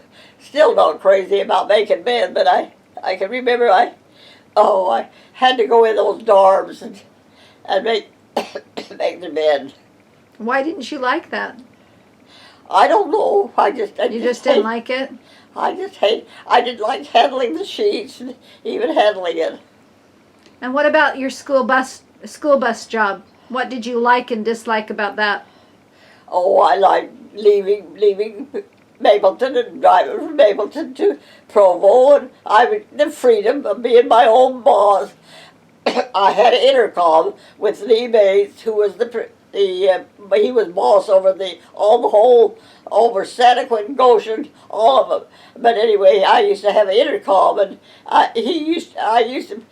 not crazy about making beds, but I can remember I had to go in those dorms and make make the bed. Why didn't you like that? I don't know. You just didn't like it? I didn't like handling the sheets and even handling it. And what about your school bus job? What did you like and dislike about that? Oh, I liked leaving Mapleton and driving from Mapleton to Provo, and the freedom of being my own boss. I had an intercom with Lee Bates, who was he was boss over over Santa Quinn, Goshen, all of them. But anyway, I used to have an intercom, and I used to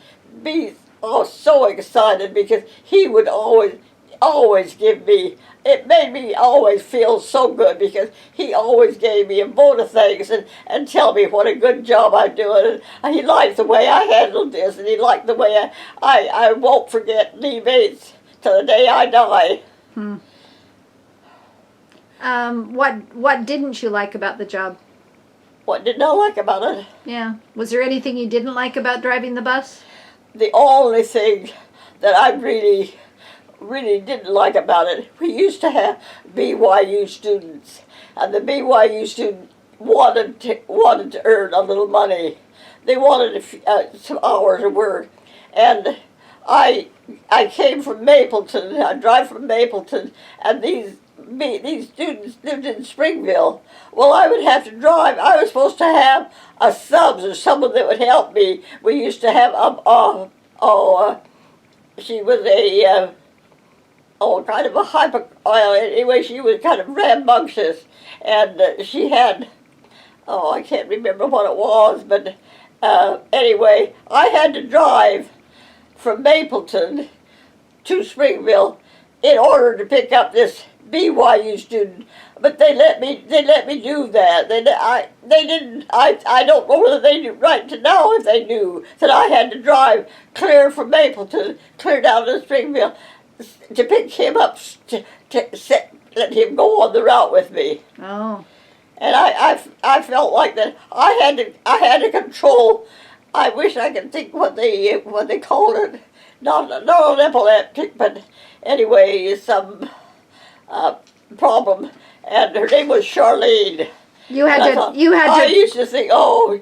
be so excited because he would always give me. It made me always feel so good because he always gave me a vote of thanks and tell me what a good job I'm doing. And he liked the way I handled this, and he liked the way I won't forget Lee Bates till the day I die. What didn't you like about the job? What did I like about it? Yeah. Was there anything you didn't like about driving the bus? The only thing that I really didn't like about it, we used to have BYU students, and the BYU students wanted to earn a little money. They wanted some hours of work, and I came from Mapleton. I drive from Mapleton, and these students lived in Springville. Well, I would have to drive. I was supposed to have a subs or someone that would help me. We used to have she was a kind of a anyway, she was kind of rambunctious, and she had, I can't remember what it was, but anyway, I had to drive from Mapleton to Springville in order to pick up this BYU student, but they let me do that. They didn't. I don't know whether they knew right to now if they knew that I had to drive clear from Mapleton, clear down to Springville, to pick him up, to let him go on the route with me. Oh. And I felt like that I had to control. I wish I could think what they called it. Not an epileptic, but anyway, some problem. And her name was Charlene. I used to think,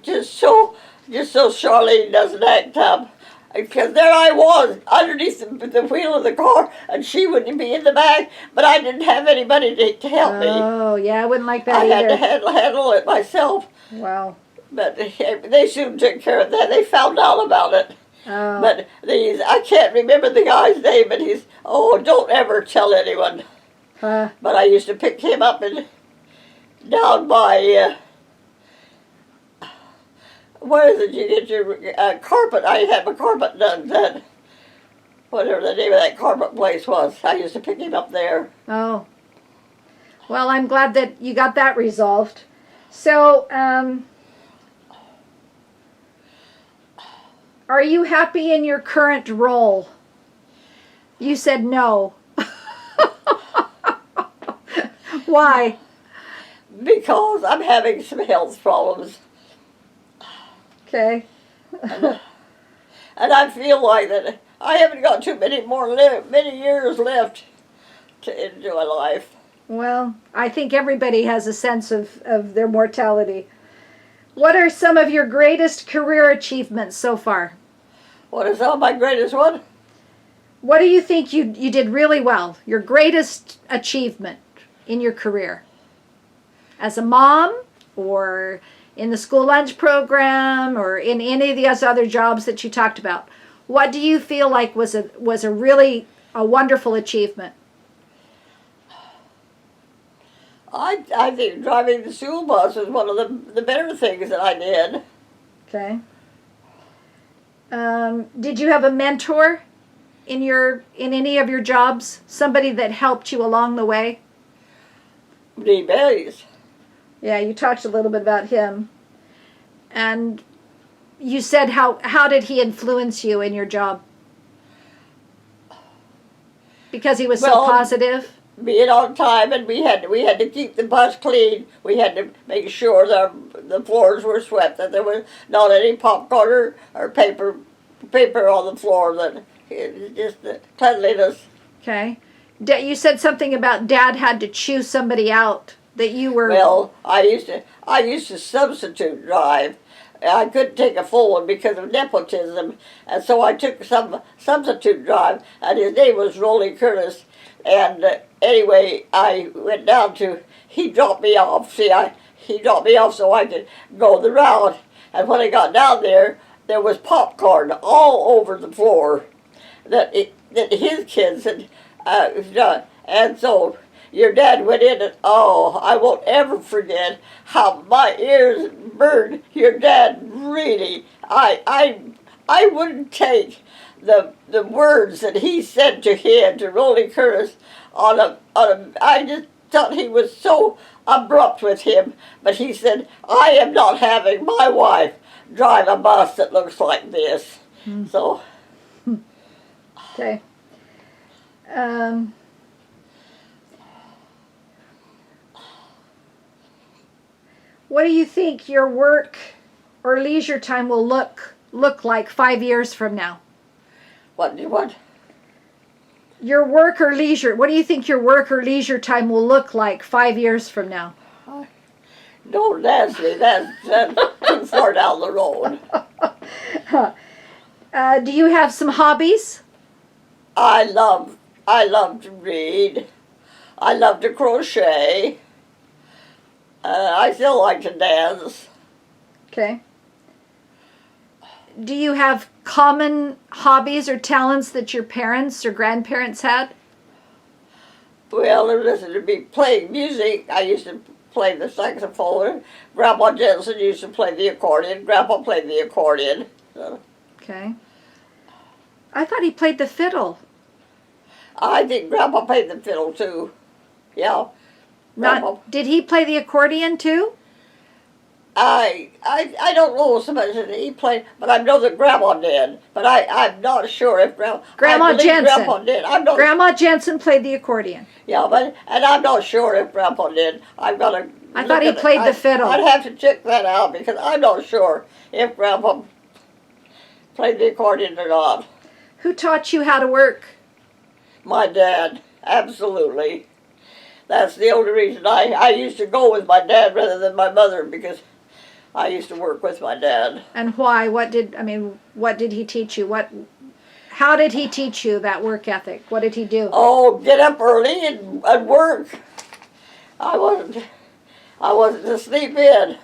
just so Charlene doesn't act up. Because there I was, underneath the wheel of the car, and she would be in the back, but I didn't have anybody to help me. Oh, yeah, I wouldn't like that either. I had to handle it myself. Wow. But they soon took care of that. They found out about it. Oh. But I can't remember the guy's name, but he's, don't ever tell anyone. But I used to pick him up and down by... where is it you get your carpet? I had my carpet done then. Whatever the name of that carpet place was. I used to pick him up there. Oh. Well, I'm glad that you got that resolved. So, are you happy in your current role? You said no. Why? Because I'm having some health problems. Okay. And I feel like that I haven't got too many years left to enjoy life. Well, I think everybody has a sense of their mortality. What are some of your greatest career achievements so far? What is my greatest one? What do you think you did really well? Your greatest achievement in your career? As a mom, or in the school lunch program, or in any of these other jobs that you talked about? What do you feel like was a really a wonderful achievement? I think driving the school bus was one of the better things that I did. Okay. Did you have a mentor in any of your jobs? Somebody that helped you along the way? Dee Bays. Yeah, you talked a little bit about him. And you said how did he influence you in your job? Because he was so positive? Being on time, and we had to keep the bus clean. We had to make sure the floors were swept, that there was not any popcorn or paper on the floor. That just the cleanliness. Okay. You said something about Dad had to choose somebody out that you were. Well, I used to substitute drive. I couldn't take a full one because of nepotism, and so I took some substitute drive, and his name was Rolly Curtis. And anyway, I went down to, he dropped me off. He dropped me off so I could go the route. And when I got down there was popcorn all over the floor that his kids had done. And so your dad went in, and I won't ever forget how my ears burned. Your dad really, I wouldn't take the words that he said to him, to Rolly Curtis, I just thought he was so abrupt with him. But he said, I am not having my wife drive a bus that looks like this. So. Okay. What do you think your work or leisure time will look like 5 years from now? What? Your work or leisure. What do you think your work or leisure time will look like 5 years from now? Don't ask me. That's too far down the road. Do you have some hobbies? I love to read. I love to crochet. I still like to dance. Okay. Do you have common hobbies or talents that your parents or grandparents had? Well, listen to me playing music. I used to play the saxophone. Grandpa Jensen used to play the accordion. Grandpa played the accordion. So. Okay. I thought he played the fiddle. I think Grandpa played the fiddle too. Yeah. Did he play the accordion too? I don't know so much that he played, but I know that Grandma did. But I'm not sure if Grandma Jensen. Grandpa did. Grandma Jensen played the accordion. Yeah, and I'm not sure if Grandpa did. I thought he played the fiddle. I'd have to check that out because I'm not sure if Grandpa played the accordion or not. Who taught you how to work? My dad, absolutely. That's the only reason I used to go with my dad rather than my mother, because I used to work with my dad. And why? What did he teach you? How did he teach you that work ethic? What did he do? Oh, get up early and work. I wasn't to sleep in.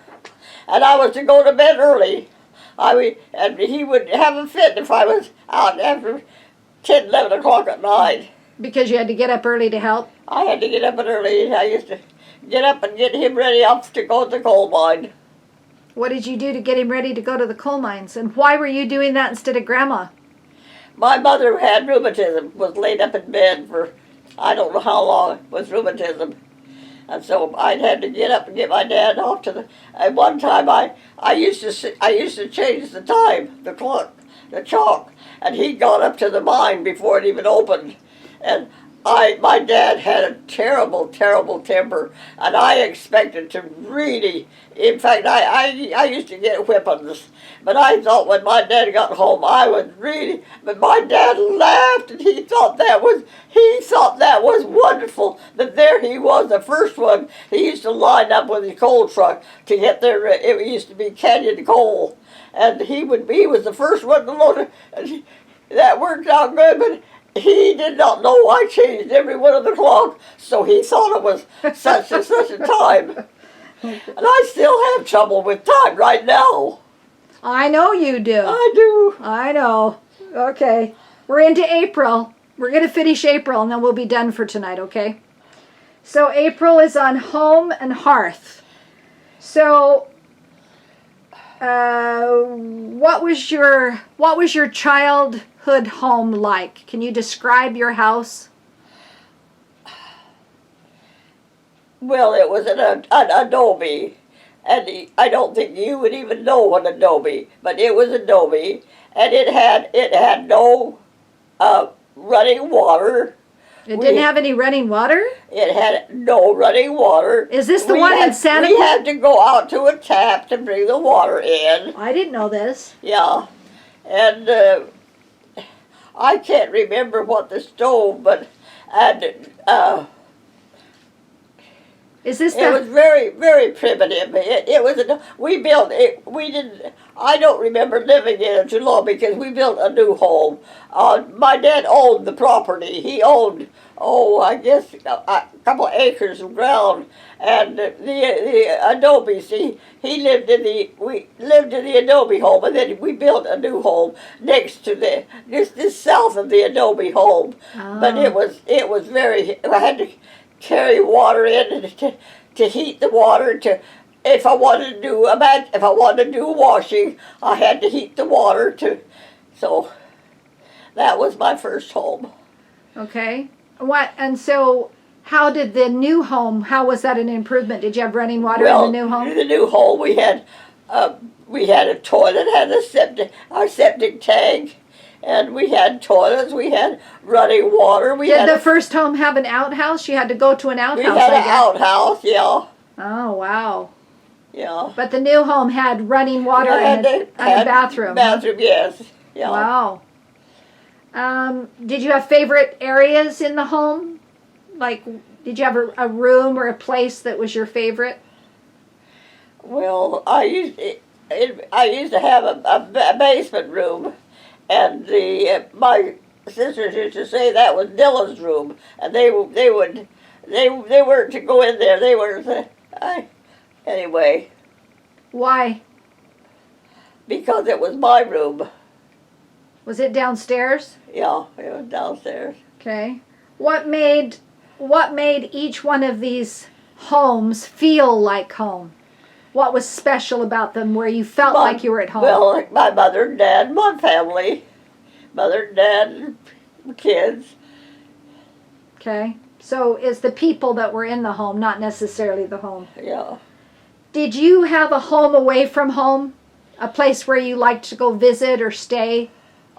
And I was to go to bed early. And he would have a fit if I was out after 10, 11 o'clock at night. Because you had to get up early to help? I had to get up early. I used to get up and get him ready off to go to the coal mine. What did you do to get him ready to go to the coal mines? And why were you doing that instead of Grandma? My mother had rheumatism, was laid up in bed for I don't know how long with rheumatism. And so I'd had to get up and get my dad off to the. At one time, I used to change the time, the clock, the chalk, and he got up to the mine before it even opened, and my dad had a terrible, terrible temper, and I expected to really. In fact, I used to get whippings, but I thought when my dad got home, I was really. But my dad laughed, and he thought that was wonderful. That there he was, the first one. He used to line up with his coal truck to get there. It used to be Canyon coal, and he was the first one to load it. And that worked out good, but. He did not know I changed every one of the clock, so he thought it was such and such a time. And I still have trouble with time right now. I know you do. I do. I know. Okay. We're into April. We're going to finish April, and then we'll be done for tonight, okay? So April is on home and hearth. So what was your childhood home like? Can you describe your house? Well, it was an adobe, and I don't think you would even know what adobe, but it was adobe, and it had no running water. It didn't have any running water? It had no running water. Is this the one in Santa We Cruz? had to go out to a tap to bring the water in. I didn't know this. Yeah, and I can't remember what the stove, but Is this it was very, very primitive. It was we built it. We didn't. I don't remember living in it too long because we built a new home. My dad owned the property. He owned, I guess a couple of acres of ground, and the adobe. See, we lived in the adobe home, and then we built a new home next to just south of the adobe home. Oh. But it was very. I had to carry water in to heat the water if I wanted to do washing, I had to heat the water so that was my first home. Okay. So how did the new home, how was that an improvement? Did you have running water in the new home? In the new home we had a toilet, had our septic tank, and we had toilets, we had running water. Did the first home have an outhouse? You had to go to an outhouse, We had an outhouse, yeah. Oh, wow. Yeah. But the new home had running water and a bathroom. Bathroom, yes. Yeah. Wow. Did you have favorite areas in the home? Like, did you have a room or a place that was your favorite? Well, I used to have a basement room, and my sisters used to say that was Dilla's room, and they weren't to go in there. They were anyway. Why? Because it was my room. Was it downstairs? Yeah, it was downstairs. Okay. What made each one of these homes feel like home? What was special about them where you felt like you were at home? Well, like my mother and dad, my family. Mother and dad, and kids. Okay. So it's the people that were in the home, not necessarily the home. Yeah. Did you have a home away from home? A place where you liked to go visit or stay?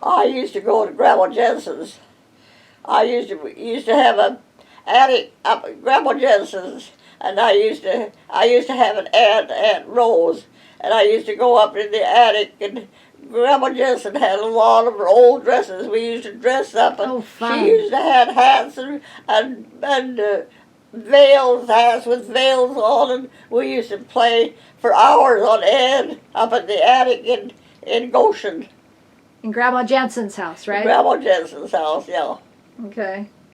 I used to go to Grandma Jensen's. I used to have an attic up at Grandma Jensen's, and I used to have an Aunt Rose, and I used to go up in the attic, and Grandma Jensen had a lot of her old dresses. We used to dress up, and she used to have hats and veils, hats with veils on, and we used to play for hours on end up in the attic in Goshen. In Grandma Jensen's house, right? Grandma Jensen's house, yeah. Okay.